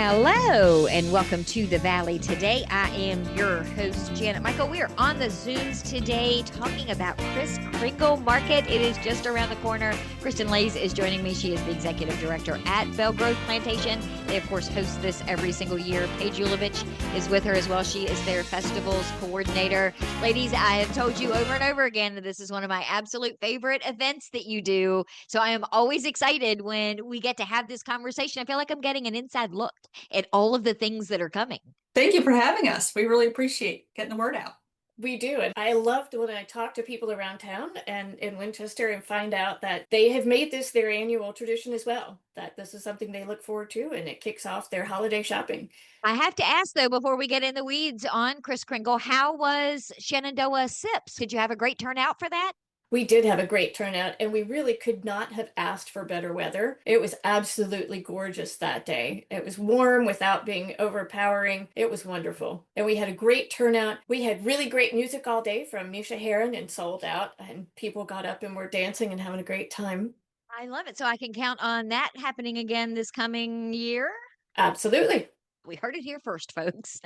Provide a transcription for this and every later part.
Hello and welcome to the Valley. Today I am your host, Janet Michael. We are on the Zooms today talking about Kris Kringle Market. It is just around the corner. Kristen is joining me. She is the executive director at Belle Grove Plantation. They, of course, host this every single year. Paige Yulovich is with her as well. She is their festivals coordinator. Ladies, I have told you over and over again that this is one of my absolute favorite events that you do. So I am always excited when we get to have this conversation. I feel like I'm getting an inside look at all of the things that are coming. Thank you for having us. We really appreciate getting the word out. We do. And I loved when I talk to people around town and in Winchester and find out that they have made this their annual tradition as well, that this is something they look forward to and it kicks off their holiday shopping. I have to ask, though, before we get in the weeds on Kris Kringle, how was Shenandoah Sips? Did you have a great turnout for that? We did have a great turnout and we really could not have asked for better weather. It was absolutely gorgeous that day. It was warm without being overpowering. It was wonderful. And we had a great turnout. We had really great music all day from Misha Heron and Sold Out, and people got up and were dancing and having a great time. I love it. So I can count on that happening again this coming year. Absolutely. We heard it here first, folks.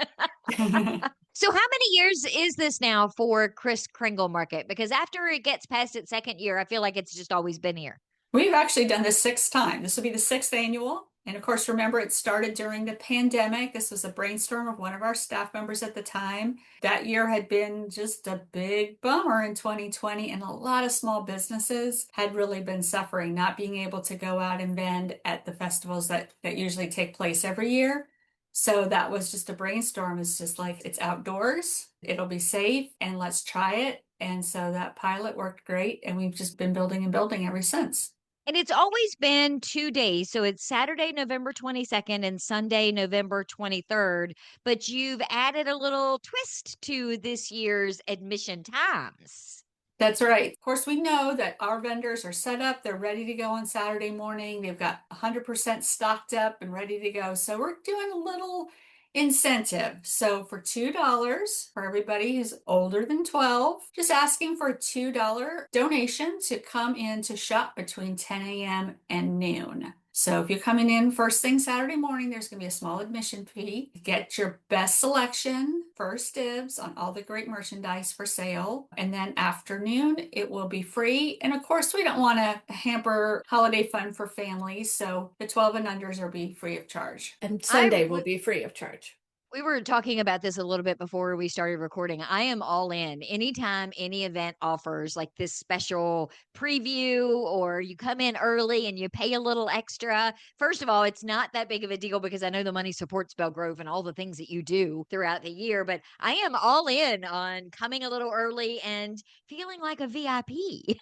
So how many years is this now for Kris Kringle Market? Because after it gets past its second year, I feel like it's just always been here. We've actually done this sixth time. This will be the sixth annual. And of course, remember, it started during the pandemic. This was a brainstorm of one of our staff members at the time. That year had been just a big bummer in 2020, and a lot of small businesses had really been suffering, not being able to go out and vend at the festivals that usually take place every year. So that was just a brainstorm. It's just like, it's outdoors, it'll be safe, and let's try it. And so that pilot worked great, and we've just been building and building ever since. And it's always been 2 days. So it's Saturday, November 22nd and Sunday, November 23rd. But you've added a little twist to this year's admission times. That's right. Of course, we know that our vendors are set up. They're ready to go on Saturday morning. They've got 100% stocked up and ready to go. So we're doing a little incentive. So for $2 for everybody who's older than 12, just asking for a $2 donation to come in to shop between 10 a.m. and noon. So if you're coming in first thing Saturday morning, there's going to be a small admission fee. Get your best selection, first dibs on all the great merchandise for sale. And then afternoon, it will be free. And of course, we don't want to hamper holiday fun for families. So the 12 and unders will be free of charge. And Sunday will be free of charge. We were talking about this a little bit before we started recording. I am all in. Anytime any event offers like this special preview, or you come in early and you pay a little extra. First of all, it's not that big of a deal because I know the money supports Belle Grove and all the things that you do throughout the year, but I am all in on coming a little early and feeling like a VIP.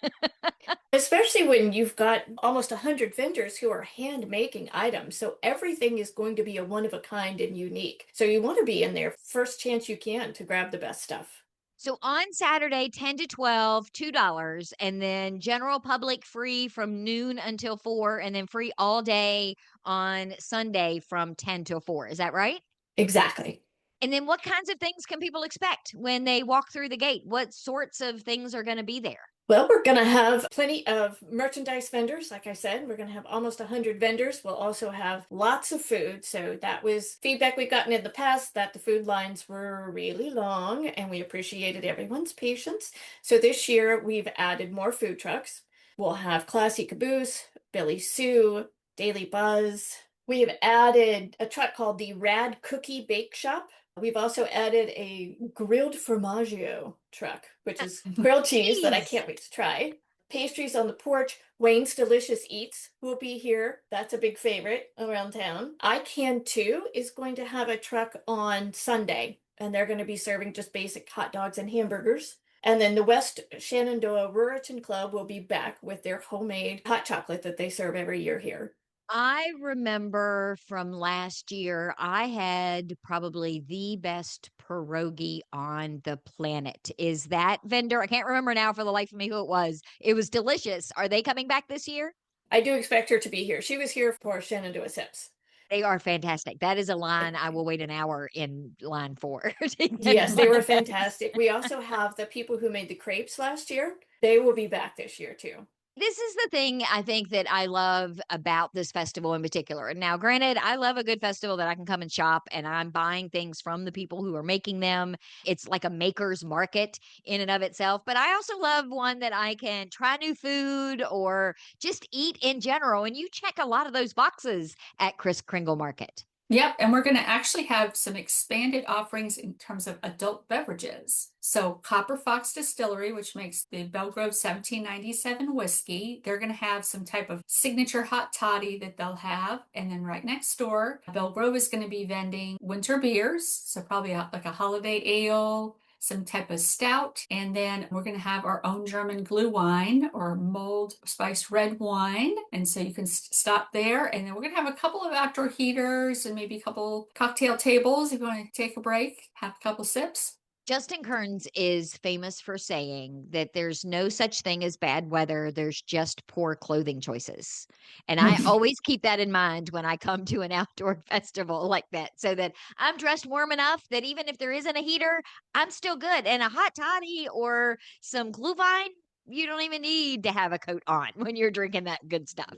Especially when you've got almost 100 vendors who are hand making items. So everything is going to be a one of a kind and unique. So you want to be in there first chance you can to grab the best stuff. So on Saturday, 10 to 12, $2, and then general public free from noon until 4, and then free all day on Sunday from 10 till 4. Is that right? Exactly. And then what kinds of things can people expect when they walk through the gate? What sorts of things are going to be there? Well, we're going to have plenty of merchandise vendors. Like I said, we're going to have almost 100 vendors. We'll also have lots of food. So that was feedback we've gotten in the past, that the food lines were really long, and we appreciated everyone's patience. So this year we've added more food trucks. We'll have Classy Caboose, Billy Sue, Daily Buzz. We have added a truck called the Rad Cookie Bake Shop. We've also added a grilled formaggio truck, which is grilled cheese that I can't wait to try. Pastries on the porch. Wayne's Delicious Eats will be here. That's a big favorite around town. I Can Too is going to have a truck on Sunday, and they're going to be serving just basic hot dogs and hamburgers. And then the West Shenandoah Ruritan Club will be back with their homemade hot chocolate that they serve every year here. I remember from last year, I had probably the best pierogi on the planet. Is that vendor? I can't remember now for the life of me who it was. It was delicious. Are they coming back this year? I do expect her to be here. She was here for Shenandoah Sips. They are fantastic. That is a line I will wait an hour in line for. Yes, they were fantastic. We also have the people who made the crepes last year. They will be back this year too. This is the thing I think that I love about this festival in particular. Now, granted, I love a good festival that I can come and shop and I'm buying things from the people who are making them. It's like a maker's market in and of itself. But I also love one that I can try new food or just eat in general. And you check a lot of those boxes at Kris Kringle Market. Yep, and we're going to actually have some expanded offerings in terms of adult beverages. So, Copper Fox Distillery, which makes the Belle Grove 1797 whiskey, they're going to have some type of signature hot toddy that they'll have. And then right next door, Belle Grove is going to be vending winter beers, so probably like a holiday ale, some type of stout, and then we're going to have our own German glue wine or mulled spiced red wine. And so you can stop there. And then we're going to have a couple of outdoor heaters and maybe a couple cocktail tables if you want to take a break, have a couple sips. Justin Kearns is famous for saying that there's no such thing as bad weather. There's just poor clothing choices. And I always keep that in mind when I come to an outdoor festival like that, so that I'm dressed warm enough that even if there isn't a heater, I'm still good. And a hot toddy or some glühwein, you don't even need to have a coat on when you're drinking that good stuff.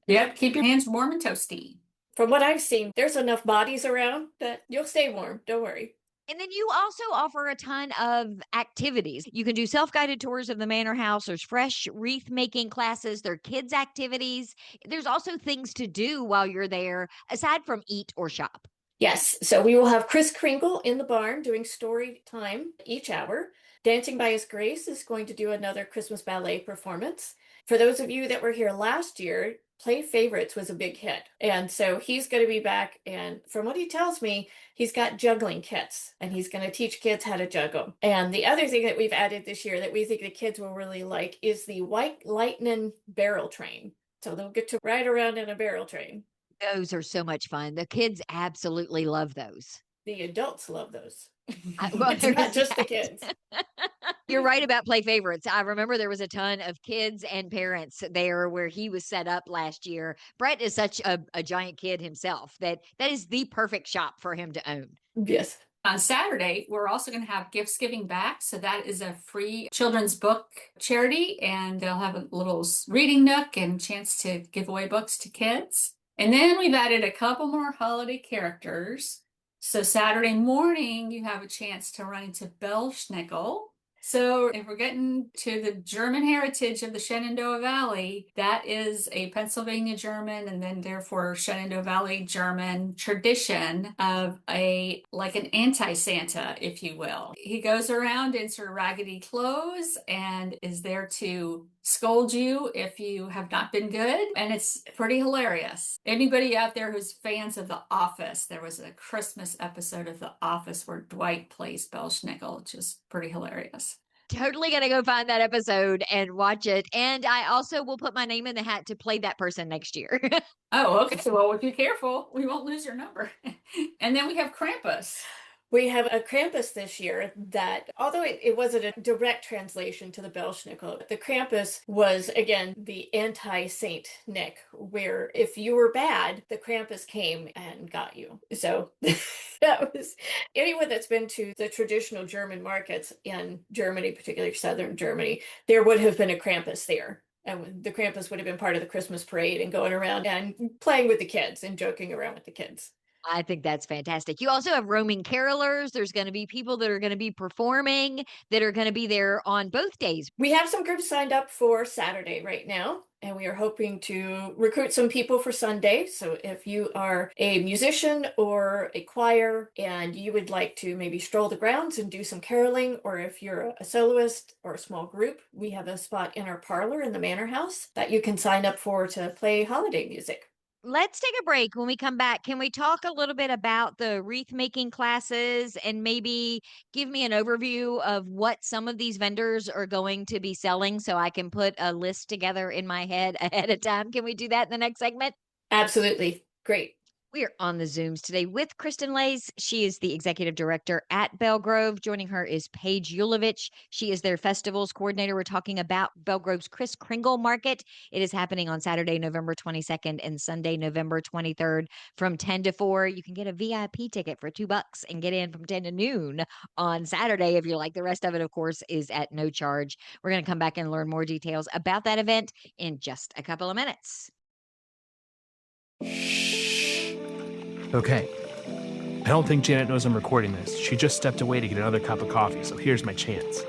Yep, keep your hands warm and toasty. From what I've seen, there's enough bodies around that you'll stay warm. Don't worry. And then you also offer a ton of activities. You can do self-guided tours of the manor house. There's fresh wreath making classes. There are kids activities. There's also things to do while you're there aside from eat or shop. Yes, so we will have Kris Kringle in the barn doing story time each hour. Dancing by His Grace is going to do another Christmas ballet performance. For those of you that were here last year, Play Favorites was a big hit. And so he's going to be back. And from what he tells me, he's got juggling kits and he's going to teach kids how to juggle. And the other thing that we've added this year that we think the kids will really like is the White Lightning barrel train. So they'll get to ride around in a barrel train. Those are so much fun. The kids absolutely love those. The adults love those. Well, It's not just the kids. You're right about Play Favorites. I remember there was a ton of kids and parents there where he was set up last year. Brett is such a giant kid himself that is the perfect shop for him to own. Yes. On Saturday, we're also going to have Gifts Giving Back. So that is a free children's book charity, and they'll have a little reading nook and chance to give away books to kids. And then we've added a couple more holiday characters. So Saturday morning, you have a chance to run into Belle Schnickel. So if we're getting to the German heritage of the Shenandoah Valley, that is a Pennsylvania German and then therefore Shenandoah Valley German tradition of like an anti-Santa, if you will. He goes around in sort of raggedy clothes and is there to scold you if you have not been good, and it's pretty hilarious. Anybody out there who's fans of The Office, there was a Christmas episode of The Office where Dwight plays Belle Schnickel, which is pretty hilarious. Totally gonna go find that episode and watch it. And I also will put my name in the hat to play that person next year. Oh, okay. So, well, if you're careful, we won't lose your number. And then we have Krampus. We have a Krampus this year that, although it wasn't a direct translation to the Belle Schnickel, the Krampus was, again, the anti-Saint Nick, where if you were bad, the Krampus came and got you. So that was, anyone that's been to the traditional German markets in Germany, particularly southern Germany, there would have been a Krampus there. And the Krampus would have been part of the Christmas parade and going around and playing with the kids and joking around with the kids. I think that's fantastic. You also have roaming carolers. There's going to be people that are going to be performing that are going to be there on both days. We have some groups signed up for Saturday right now, and we are hoping to recruit some people for Sunday. So if you are a musician or a choir and you would like to maybe stroll the grounds and do some caroling, or if you're a soloist or a small group, we have a spot in our parlor in the Manor House that you can sign up for to play holiday music. Let's take a break. When we come back, can we talk a little bit about the wreath making classes and maybe give me an overview of what some of these vendors are going to be selling so I can put a list together in my head ahead of time? Can we do that in the next segment? Absolutely. Great. We are on the Zooms today with Kristen Lays. She is the executive director at Belle Grove. Joining her is Paige Yulovich. She is their festivals coordinator. We're talking about Belle Grove's Kris Kringle Market. It is happening on Saturday, November 22nd and Sunday, November 23rd from 10 to 4. You can get a VIP ticket for $2 and get in from 10 to noon on Saturday. If you like, the rest of it, of course, is at no charge. We're going to come back and learn more details about that event in just a couple of minutes. Okay. I don't think Janet knows I'm recording this. She just stepped away to get another cup of coffee, so here's my chance.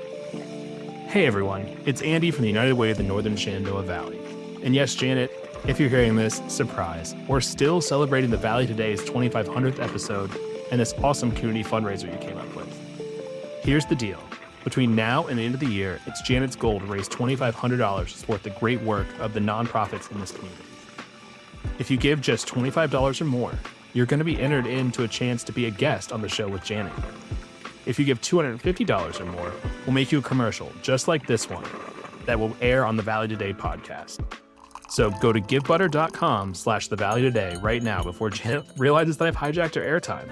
Hey everyone, it's Andy from the United Way of the Northern Shenandoah Valley. And yes, Janet, if you're hearing this, surprise. We're still celebrating the Valley Today's 2500th episode and this awesome community fundraiser you came up with. Here's the deal. Between now and the end of the year, it's Janet's goal to raise $2,500 to support the great work of the nonprofits in this community. If you give just $25 or more, you're going to be entered into a chance to be a guest on the show with Janet. If you give $250 or more, we'll make you a commercial, just like this one, that will air on the Valley Today podcast. So go to givebutter.com/The Valley Today right now before Janet realizes that I've hijacked her airtime.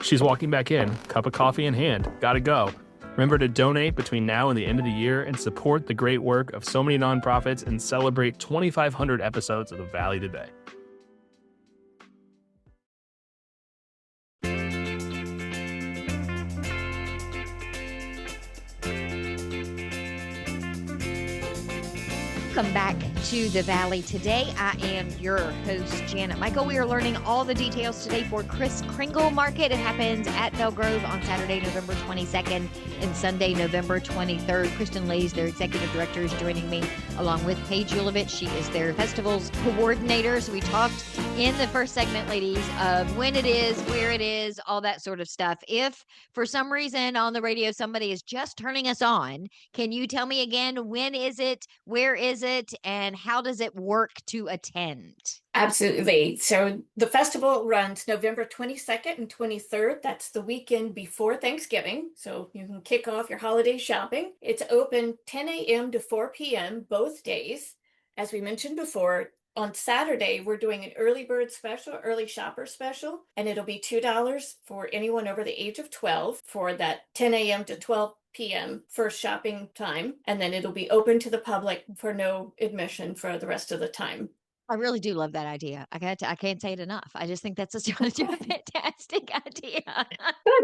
She's walking back in, cup of coffee in hand, gotta go. Remember to donate between now and the end of the year and support the great work of so many nonprofits and celebrate 2,500 episodes of the Valley Today. Welcome back to the Valley Today. I am your host, Janet Michael. We are learning all the details today for Kris Kringle Market. It happens at Belle Grove on Saturday, November 22nd and Sunday, November 23rd. Kristen Lays, their executive director, is joining me along with Paige Yulovich. She is their festivals coordinator. So we talked in the first segment, ladies, of when it is, where it is, all that sort of stuff. If for some reason on the radio somebody is just turning us on, can you tell me again, when is it, where is it, and how does it work to attend? Absolutely. So the festival runs November 22nd and 23rd. That's the weekend before Thanksgiving. So you can kick off your holiday shopping. It's open 10 a.m. to 4 p.m. both days. As we mentioned before, on Saturday, we're doing an early bird special, early shopper special, and it'll be $2 for anyone over the age of 12 for that 10 a.m. to 12 p.m. first shopping time. And then it'll be open to the public for no admission for the rest of the time. I really do love that idea. I can't say it enough. I just think that's such a fantastic idea.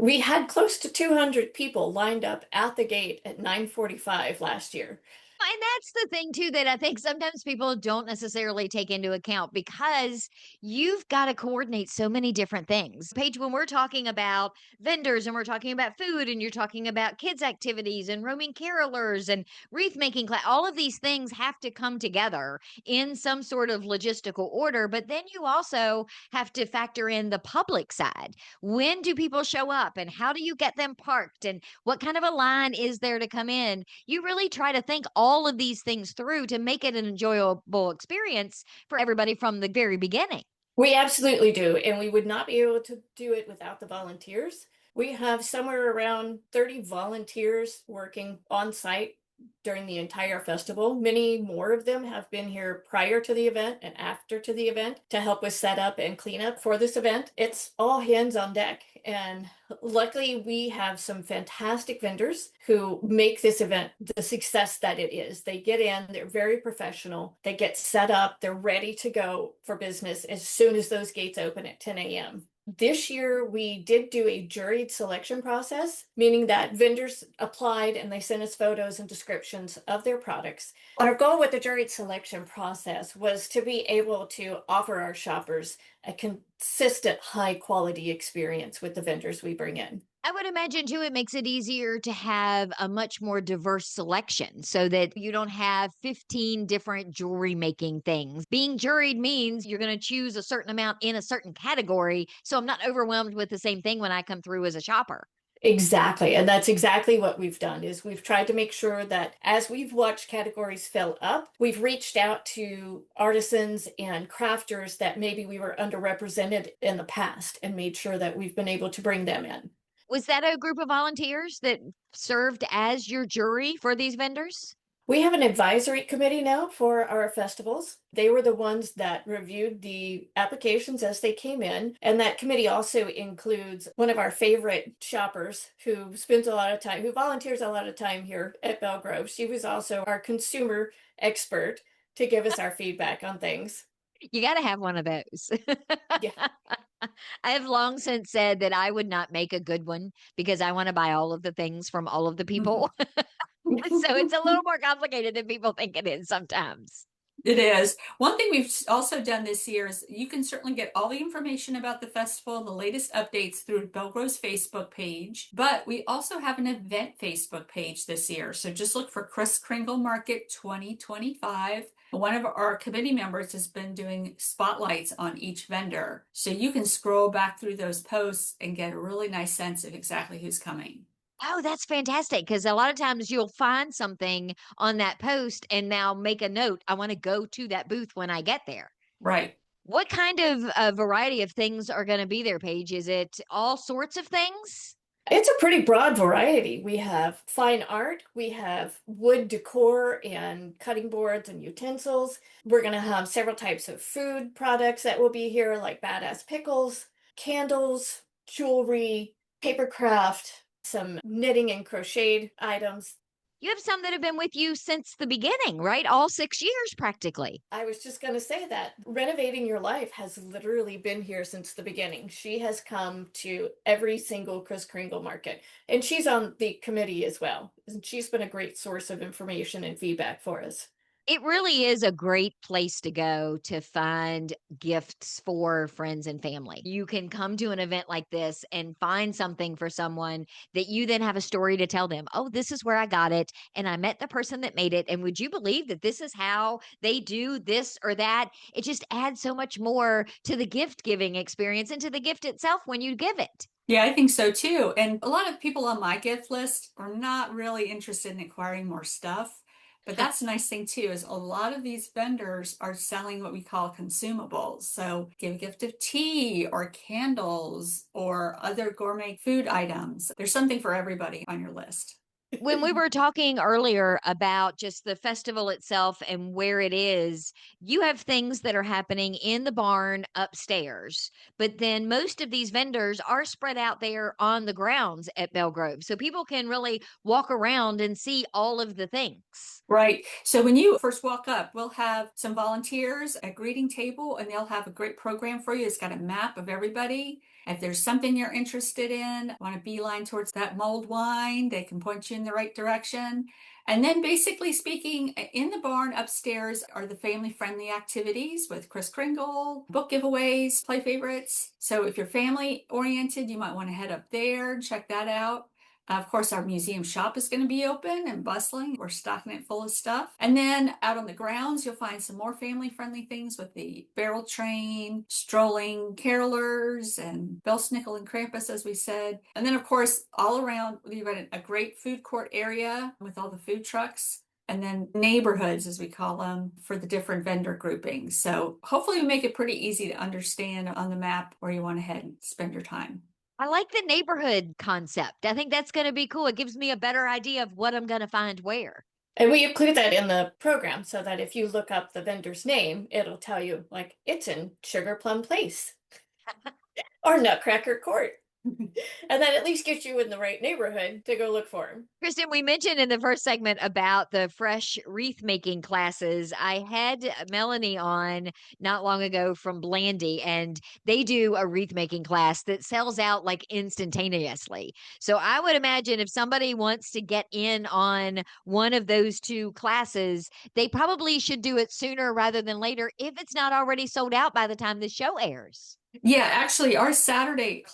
We had close to 200 people lined up at the gate at 9:45 last year. And that's the thing too, that I think sometimes people don't necessarily take into account, because you've got to coordinate so many different things. Paige, when we're talking about vendors and we're talking about food and you're talking about kids activities and roaming carolers and wreath making class, all of these things have to come together in some sort of logistical order. But then you also have to factor in the public side. When do people show up and how do you get them parked and what kind of a line is there to come in? You really try to think all of these things through to make it an enjoyable experience for everybody from the very beginning. We absolutely do. And we would not be able to do it without the volunteers. We have somewhere around 30 volunteers working on site during the entire festival. Many more of them have been here prior to the event and after to the event to help with setup and cleanup for this event. It's all hands on deck. And luckily, we have some fantastic vendors who make this event the success that it is. They get in, they're very professional, they get set up, they're ready to go for business as soon as those gates open at 10 a.m. This year, we did do a juried selection process, meaning that vendors applied and they sent us photos and descriptions of their products. Our goal with the juried selection process was to be able to offer our shoppers a consistent, high quality experience with the vendors we bring in. I would imagine too, it makes it easier to have a much more diverse selection so that you don't have 15 different jewelry making things. Being juried means you're going to choose a certain amount in a certain category. So I'm not overwhelmed with the same thing when I come through as a shopper. Exactly. And that's exactly what we've done is we've tried to make sure that as we've watched categories fill up, we've reached out to artisans and crafters that maybe we were underrepresented in the past and made sure that we've been able to bring them in. Was that a group of volunteers that served as your jury for these vendors? We have an advisory committee now for our festivals. They were the ones that reviewed the applications as they came in. And that committee also includes one of our favorite shoppers who spends a lot of time, who volunteers a lot of time here at Belle Grove. She was also our consumer expert to give us our feedback on things. You got to have one of those. Yeah. I have long since said that I would not make a good one because I want to buy all of the things from all of the people. So it's a little more complicated than people think it is sometimes. It is. One thing we've also done this year is you can certainly get all the information about the festival, the latest updates through Belle Grove's Facebook page, but we also have an event Facebook page this year. So just look for Kris Kringle Market 2025. One of our committee members has been doing spotlights on each vendor. So you can scroll back through those posts and get a really nice sense of exactly who's coming. Oh, that's fantastic. Because a lot of times you'll find something on that post and now make a note. I want to go to that booth when I get there. Right. What kind of variety of things are going to be there, Paige? Is it all sorts of things? It's a pretty broad variety. We have fine art, we have wood decor and cutting boards and utensils. We're going to have several types of food products that will be here, like badass pickles, candles, jewelry, paper craft, some knitting and crocheted items. You have some that have been with you since the beginning, right? All 6 years practically. I was just going to say that Renovating Your Life has literally been here since the beginning. She has come to every single Kris Kringle Market, and she's on the committee as well. And she's been a great source of information and feedback for us. It really is a great place to go to find gifts for friends and family. You can come to an event like this and find something for someone that you then have a story to tell them. Oh, this is where I got it. And I met the person that made it. And would you believe that this is how they do this or that? It just adds so much more to the gift giving experience and to the gift itself when you give it. Yeah, I think so too. And a lot of people on my gift list are not really interested in acquiring more stuff. But that's a nice thing too, is a lot of these vendors are selling what we call consumables. So give a gift of tea or candles or other gourmet food items. There's something for everybody on your list. When we were talking earlier about just the festival itself and where it is, you have things that are happening in the barn upstairs, but then most of these vendors are spread out there on the grounds at Belle Grove. So people can really walk around and see all of the things. Right. So when you first walk up, we'll have some volunteers at greeting table and they'll have a great program for you. It's got a map of everybody. If there's something you're interested in, want to beeline towards that mulled wine, they can point you in the right direction. And then basically speaking, in the barn upstairs are the family-friendly activities with Kris Kringle, book giveaways, play favorites. So if you're family-oriented, you might want to head up there and check that out. Of course, our museum shop is going to be open and bustling. We're stocking it full of stuff. And then out on the grounds, you'll find some more family-friendly things with the barrel train, strolling carolers, and Belsnickel and Krampus, as we said. And then, of course, all around, you've got a great food court area with all the food trucks. And then neighborhoods, as we call them, for the different vendor groupings. So hopefully we make it pretty easy to understand on the map where you want to head and spend your time. I like the neighborhood concept. I think that's going to be cool. It gives me a better idea of what I'm going to find where. And we include that in the program so that if you look up the vendor's name, it'll tell you, like, it's in Sugar Plum Place or Nutcracker Court. And that at least gets you in the right neighborhood to go look for them. Kristen, we mentioned in the first segment about the fresh wreath making classes. I had Melanie on not long ago from Blandy, and they do a wreath making class that sells out like instantaneously. So I would imagine if somebody wants to get in on one of those two classes, they probably should do it sooner rather than later if it's not already sold out by the time the show airs. Yeah, actually, our Saturday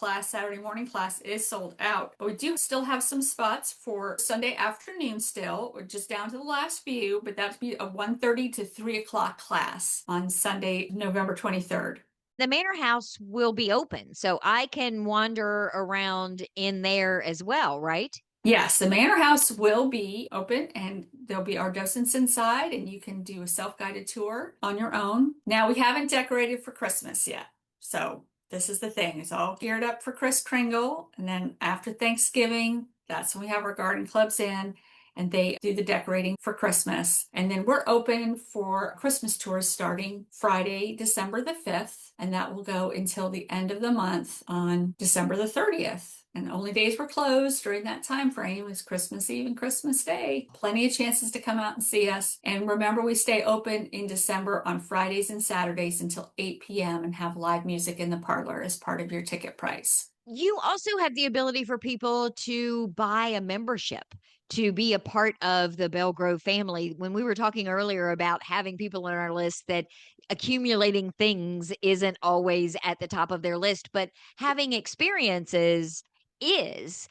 morning class is sold out, but we do still have some spots for Sunday afternoon still. We're just down to the last few, but that'd be a 1:30 to 3 o'clock class on Sunday, November 23rd. The Manor House will be open, so I can wander around in there as well, right? Yes, the Manor House will be open and there'll be our docents inside and you can do a self-guided tour on your own. Now, we haven't decorated for Christmas yet. So this is the thing. It's all geared up for Kris Kringle. And then after Thanksgiving, that's when we have our garden clubs in. and they do the decorating for Christmas. And then we're open for Christmas tours starting Friday, December the 5th, and that will go until the end of the month on December the 30th. And the only days we're closed during that time frame is Christmas Eve and Christmas Day. Plenty of chances to come out and see us. And remember, we stay open in December on Fridays and Saturdays until 8 p.m. and have live music in the parlor as part of your ticket price. You also have the ability for people to buy a membership to be a part of the Belle Grove family. When we were talking earlier about having people on our list, that accumulating things isn't always at the top of their list, but having experiences is.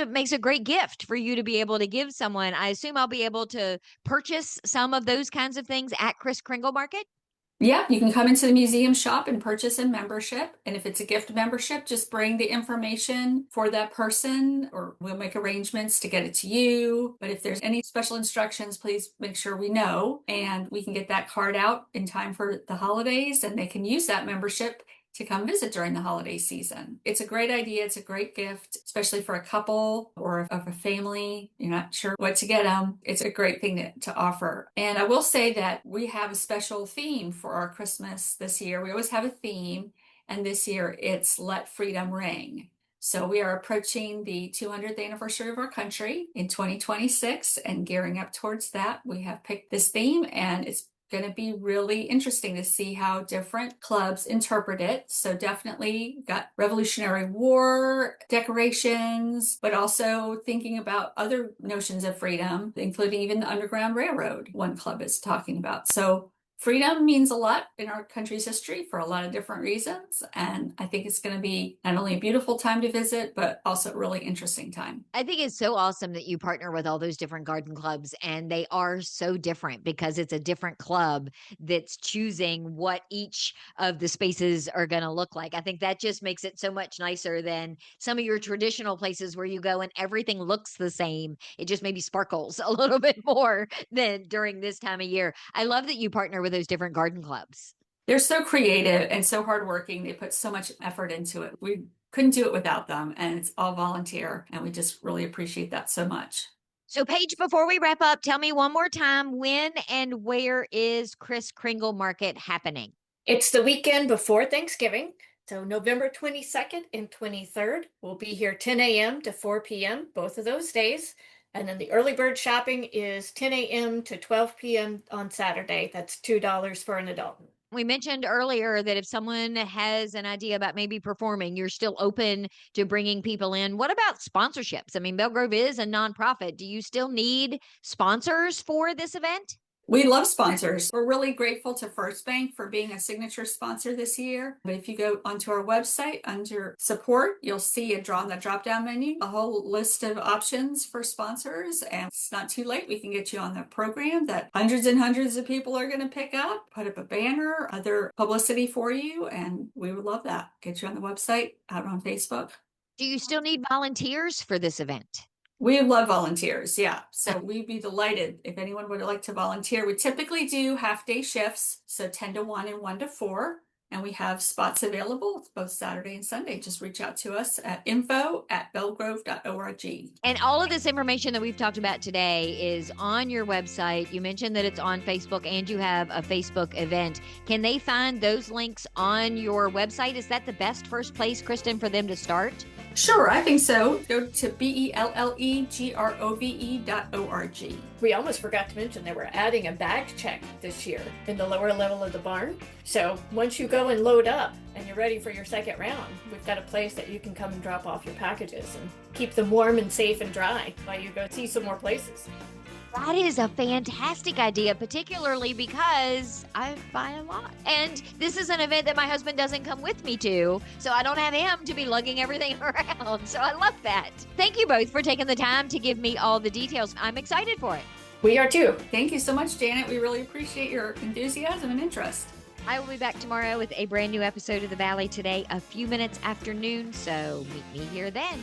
Makes a great gift for you to be able to give someone. I assume I'll be able to purchase some of those kinds of things at Kris Kringle Market. Yeah, you can come into the museum shop and purchase a membership. And if it's a gift membership, just bring the information for that person, or we'll make arrangements to get it to you. But if there's any special instructions, please make sure we know, and we can get that card out in time for the holidays, and they can use that membership to come visit during the holiday season. It's a great idea. It's a great gift, especially for a couple or of a family. You're not sure what to get them. It's a great thing to offer. And I will say that we have a special theme for our Christmas this year. We always have a theme, and this year it's Let Freedom Ring. So we are approaching the 200th anniversary of our country in 2026 and gearing up towards that. We have picked this theme, and it's going to be really interesting to see how different clubs interpret it. So definitely got Revolutionary War decorations, but also thinking about other notions of freedom, including even the Underground Railroad one club is talking about. So freedom means a lot in our country's history for a lot of different reasons. And I think it's going to be not only a beautiful time to visit, but also a really interesting time. I think it's so awesome that you partner with all those different garden clubs, and they are so different because it's a different club that's choosing what each of the spaces are going to look like. I think that just makes it so much nicer than some of your traditional places where you go and everything looks the same. It just maybe sparkles a little bit more than during this time of year. I love that you partner with those different garden clubs. They're so creative and so hardworking. They put so much effort into it. We couldn't do it without them, and it's all volunteer, and we just really appreciate that so much. So Paige, before we wrap up, tell me one more time, when and where is Kris Kringle Market happening? It's the weekend before Thanksgiving. So November 22nd and 23rd, we'll be here 10 a.m. to 4 p.m. both of those days. And then the early bird shopping is 10 a.m. to 12 p.m. on Saturday. That's $2 for an adult. We mentioned earlier that if someone has an idea about maybe performing, you're still open to bringing people in. What about sponsorships? I mean, Belle Grove is a nonprofit. Do you still need sponsors for this event? We love sponsors. We're really grateful to First Bank for being a signature sponsor this year. But if you go onto our website under support, you'll see on the drop-down menu a whole list of options for sponsors. And it's not too late. We can get you on the program that hundreds and hundreds of people are going to pick up, put up a banner, other publicity for you. And we would love that. Get you on the website, out on Facebook. Do you still need volunteers for this event? We love volunteers, yeah. So we'd be delighted if anyone would like to volunteer. We typically do half-day shifts, so 10 to 1 and 1 to 4. And we have spots available both Saturday and Sunday. Just reach out to us at info@bellegrove.org. And all of this information that we've talked about today is on your website. You mentioned that it's on Facebook and you have a Facebook event. Can they find those links on your website? Is that the best first place, Kristen, for them to start? Sure, I think so. Go to bellegrove.org. We almost forgot to mention that we're adding a bag check this year in the lower level of the barn. So once you go and load up and you're ready for your second round, we've got a place that you can come and drop off your packages and keep them warm and safe and dry while you go see some more places. That is a fantastic idea, particularly because I buy a lot. And this is an event that my husband doesn't come with me to, so I don't have him to be lugging everything around. So I love that. Thank you both for taking the time to give me all the details. I'm excited for it. We are too. Thank you so much, Janet. We really appreciate your enthusiasm and interest. I will be back tomorrow with a brand new episode of The Valley Today, a few minutes after noon, so meet me here then.